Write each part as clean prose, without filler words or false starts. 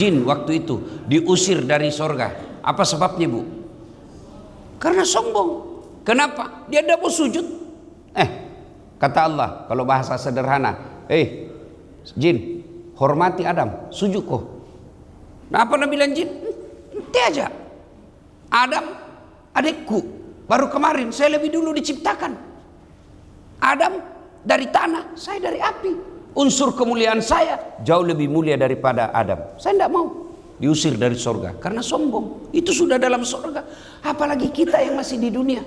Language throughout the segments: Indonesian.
Jin waktu itu diusir dari sorga. Apa sebabnya, Bu? Karena sombong. Kenapa? Dia tidak mau sujud. Kata Allah, kalau bahasa sederhana, jin, hormati Adam, sujud kok. Nah, apa Nabi bilang jin? Nanti aja. Adam, adikku, baru kemarin saya lebih dulu diciptakan. Adam dari tanah, saya dari api. Unsur kemuliaan saya jauh lebih mulia daripada Adam. Saya tidak mau diusir dari sorga karena sombong. Itu sudah dalam sorga, apalagi kita yang masih di dunia.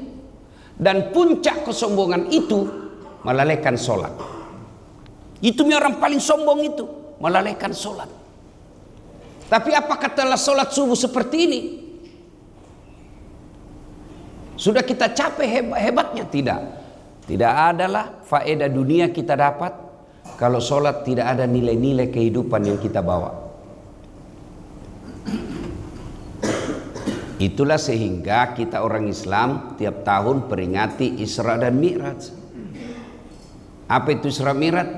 Dan puncak kesombongan itu melalaikan sholat. Itu orang paling sombong itu melalaikan sholat. Tapi apakah telah sholat subuh seperti ini sudah kita capek hebatnya? Tidak. Tidak adalah faedah dunia kita dapat kalau sholat tidak ada nilai-nilai kehidupan yang kita bawa. Itulah sehingga kita orang Islam tiap tahun peringati Isra dan Mi'raj. Apa itu Isra Mi'raj?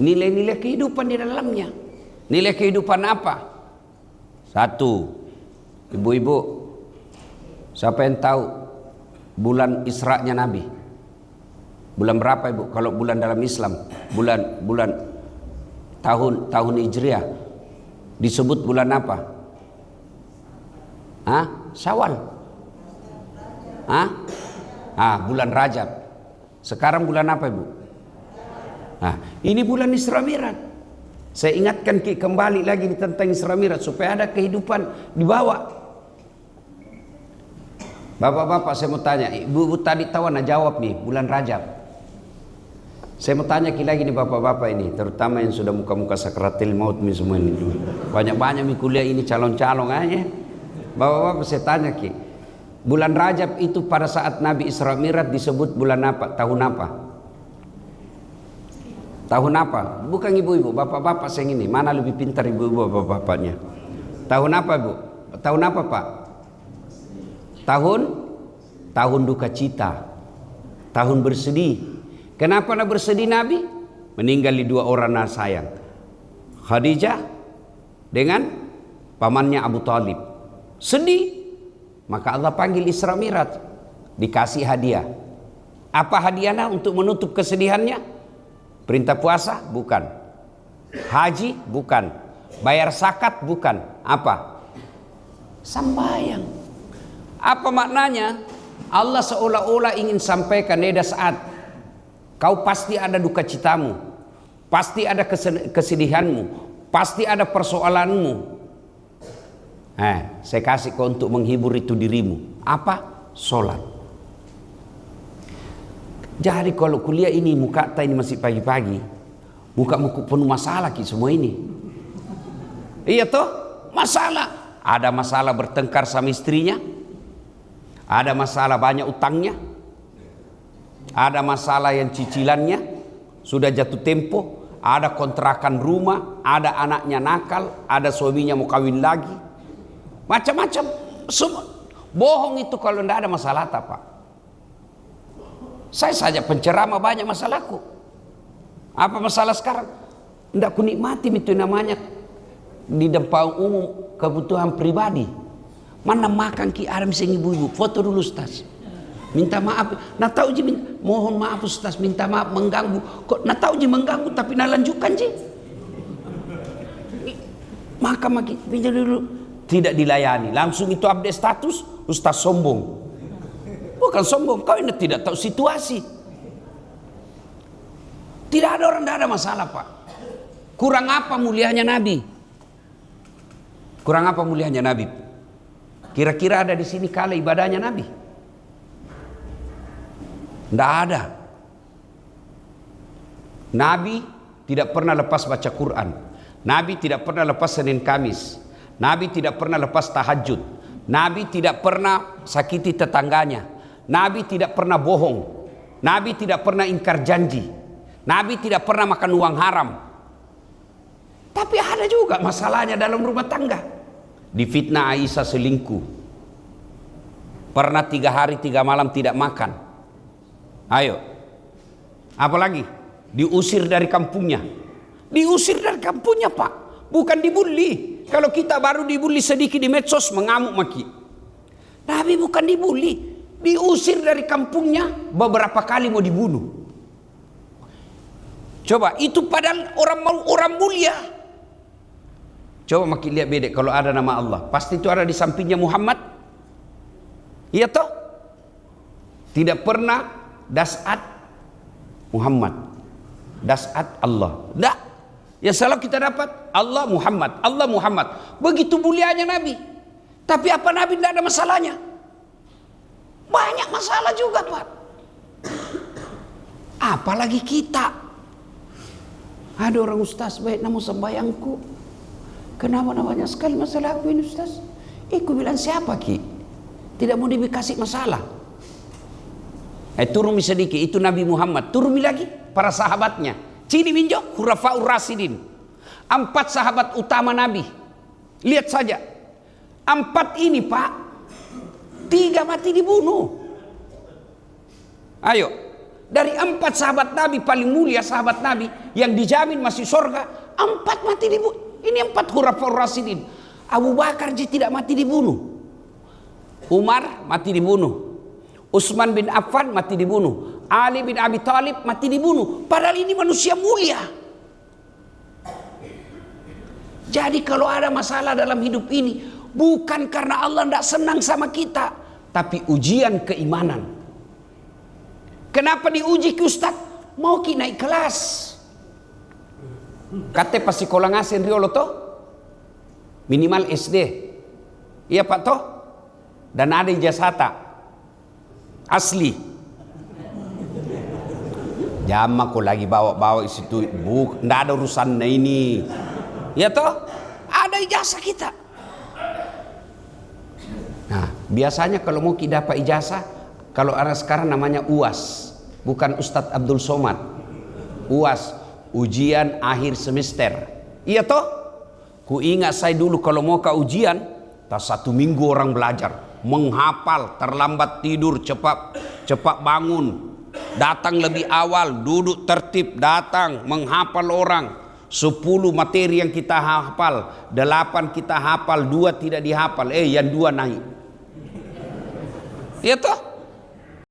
Nilai-nilai kehidupan di dalamnya. Nilai kehidupan apa? Satu, ibu-ibu, siapa yang tahu bulan Isra-nya Nabi? Bulan berapa, Ibu? Kalau bulan dalam Islam, bulan tahun Hijriah disebut bulan apa? Syawal. Bulan Rajab. Sekarang bulan apa, Ibu? Ini bulan Isra Mi'raj. Saya ingatkan kembali lagi tentang Isra Mi'raj supaya ada kehidupan dibawa. Bapak-bapak, saya mau tanya, ibu tadi tahu jawab nih, bulan Rajab. Saya mau tanya lagi nih bapak-bapak ini, terutama yang sudah muka-muka sakratil maut nih semua ini. Banyak-banyak nih kuliah ini calon-calon aja. Bapak-bapak, saya tanya bulan Rajab itu pada saat Nabi Isra Mi'raj disebut bulan apa? Tahun apa? Tahun apa? Bukan ibu-ibu, bapak-bapak saya ini. Mana lebih pintar ibu-ibu bapak-bapaknya? Tahun apa, Bu? Tahun apa, Pak? Tahun duka cita. Tahun bersedih. Kenapa nak bersedih Nabi? Meninggal di dua orang anak sayang, Khadijah dengan pamannya Abu Talib. Sedih. Maka Allah panggil Isra Mi'raj. Dikasih hadiah. Apa hadiahnya untuk menutup kesedihannya? Perintah puasa? Bukan. Haji? Bukan. Bayar zakat? Bukan. Apa? Sembahyang. Apa maknanya? Allah seolah-olah ingin sampaikan pada saat kau pasti ada duka citamu, pasti ada kesedihanmu, pasti ada persoalanmu. Saya kasih kau untuk menghibur itu dirimu. Apa? Sholat. Jadi kalau kuliah ini muka ini masih pagi-pagi, muka penuh masalah semua ini. Iya toh? Masalah. Ada masalah bertengkar sama istrinya, ada masalah banyak utangnya, ada masalah yang cicilannya sudah jatuh tempo, ada kontrakan rumah, ada anaknya nakal, ada suaminya mau kawin lagi, macam-macam. Semua bohong itu kalau tidak ada masalah Pak. Saya saja penceramah banyak masalahku. Apa masalah sekarang? Tidak ku nikmati itu namanya di depan umum kebutuhan pribadi. Mana makan Adam sing ibu-ibu, foto dulu Ustaz. Minta maaf, nah tahu mohon maaf Ustaz, minta maaf mengganggu. Kok nah tahu mengganggu tapi nah lanjutkan maka pinjam dulu, tidak dilayani, langsung itu update status, Ustaz sombong. Bukan sombong, kau ini tidak tahu situasi. Tidak ada orang, tidak ada masalah Pak. Kurang apa mulianya Nabi? Kurang apa mulianya Nabi? Kira-kira ada di sini kala ibadahnya Nabi? Tidak ada. Nabi tidak pernah lepas baca Quran. Nabi tidak pernah lepas Senin Kamis. Nabi tidak pernah lepas tahajud. Nabi tidak pernah sakiti tetangganya. Nabi tidak pernah bohong. Nabi tidak pernah ingkar janji. Nabi tidak pernah makan uang haram. Tapi ada juga masalahnya dalam rumah tangga. Difitnah Aisyah selingkuh. Pernah 3 hari 3 malam tidak makan. Ayo. Apalagi? Diusir dari kampungnya. Diusir dari kampungnya Pak. Bukan dibully. Kalau kita baru dibully sedikit di medsos mengamuk maki. Nabi bukan dibully, diusir dari kampungnya, beberapa kali mau dibunuh. Coba itu padahal orang mulia. Coba makin lihat bedek kalau ada nama Allah, pasti itu ada di sampingnya Muhammad. Iya toh? Tidak pernah dasat Muhammad, dasat Allah. Tidak. Ya selalu kita dapat Allah Muhammad, Allah Muhammad. Begitu mulianya Nabi. Tapi apa Nabi tidak ada masalahnya? Banyak masalah juga, Pak. Apalagi kita. Ada orang ustaz, baik namun sembayangku. Kenapa banyak sekali masalah aku ini ustaz? Aku bilang siapa ki? Tidak mau dikasih masalah. Turun sedikit, itu Nabi Muhammad. Turun lagi para sahabatnya. Cini minjo, Khulafaur Rasyidin. 4 sahabat utama Nabi. Lihat saja. 4 ini Pak, 3 mati dibunuh. Ayo, dari 4 sahabat Nabi paling mulia sahabat Nabi yang dijamin masih surga, 4 mati dibunuh. Ini 4 Khulafaur Rasyidin. Abu Bakar tidak mati dibunuh. Umar mati dibunuh. Utsman bin Affan mati dibunuh. Ali bin Abi Thalib mati dibunuh. Padahal ini manusia mulia. Jadi kalau ada masalah dalam hidup ini, bukan karena Allah tidak senang sama kita, tapi ujian keimanan. Kenapa diuji ke Ustaz? Mau ki naik kelas. Kata pas sekolah ngasen riolo toh, minimal SD. Iya Pak toh? Dan ada ijazah asli. Jama kok lagi bawa-bawa situ, nggak ada urusan ini. Ya toh? Ada ijazah kita. Nah, biasanya kalau mau kita dapat ijazah, kalau anak sekarang namanya UAS, bukan Ustadz Abdul Somad. UAS, ujian akhir semester. Iya toh? Ku ingat saya dulu kalau mau ke ujian, tak 1 minggu orang belajar, menghafal, terlambat tidur, cepat bangun, datang lebih awal, duduk tertib, datang, menghafal orang. 10 materi yang kita hafal, 8 kita hafal, 2 tidak dihafal. Yang 2 naik. Iya toh?